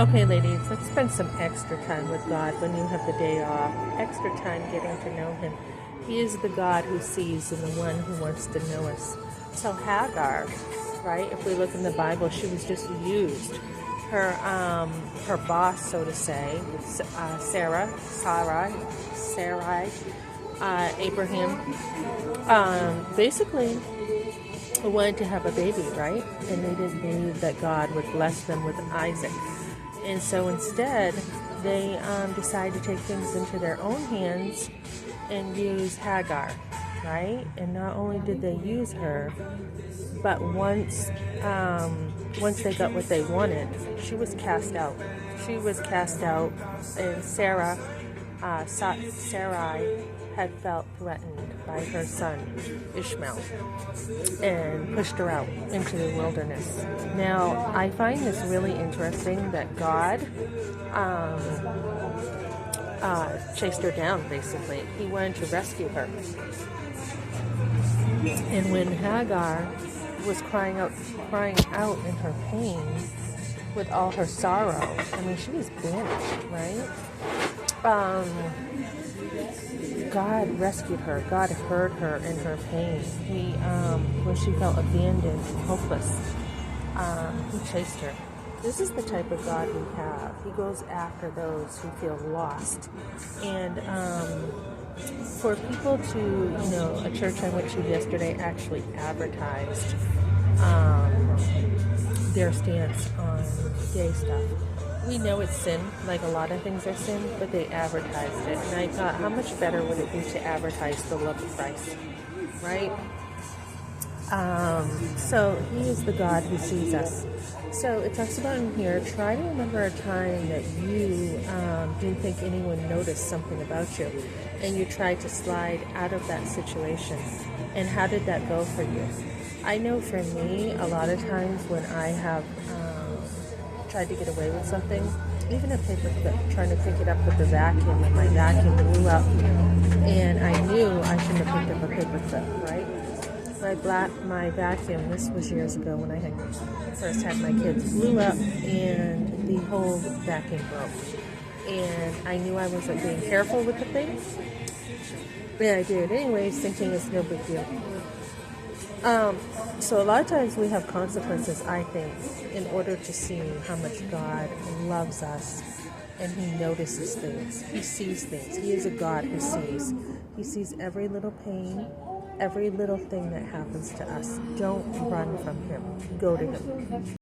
Okay, ladies, let's spend some extra time with God when you have the day off. Extra time getting to know Him. He is the God who sees and the one who wants to know us. So Hagar, right? If we look in the Bible, she was just used. Her boss, so to say, Sarai, Abraham, basically wanted to have a baby, right? And they didn't believe that God would bless them with Isaac. And so instead, they decide to take things into their own hands and use Hagar, right? And not only did they use her, but once they got what they wanted, she was cast out. She was cast out, and Sarai had felt threatened by her son Ishmael and pushed her out into the wilderness. Now, I find this really interesting that God chased her down, basically. He wanted to rescue her. And when Hagar was crying out in her pain with all her sorrow, I mean, she was banished, right? God rescued her. God heard her in her pain. He, when she felt abandoned and hopeless, He chased her. This is the type of God we have. He goes after those who feel lost. And for people to, a church I went to yesterday actually advertised their stance on gay stuff. We know it's sin, like a lot of things are sin, but they advertised it. And I thought, how much better would it be to advertise the love of Christ, right? So He is the God who sees us. So it talks about in here, try to remember a time that you didn't think anyone noticed something about you, and you tried to slide out of that situation. And how did that go for you? I know for me, a lot of times when I have tried to get away with something, even a paper clip, trying to pick it up with the vacuum, and my vacuum blew up, and I knew I shouldn't have picked up a paper clip, right? My vacuum, this was years ago when I first had my kids, blew up and the whole vacuum broke. And I knew I wasn't being careful with the thing. And I did anyways, thinking it's no big deal. So a lot of times we have consequences, I think, in order to see how much God loves us, and He notices things. He sees things. He is a God who sees. He sees every little pain, every little thing that happens to us. Don't run from Him. Go to Him.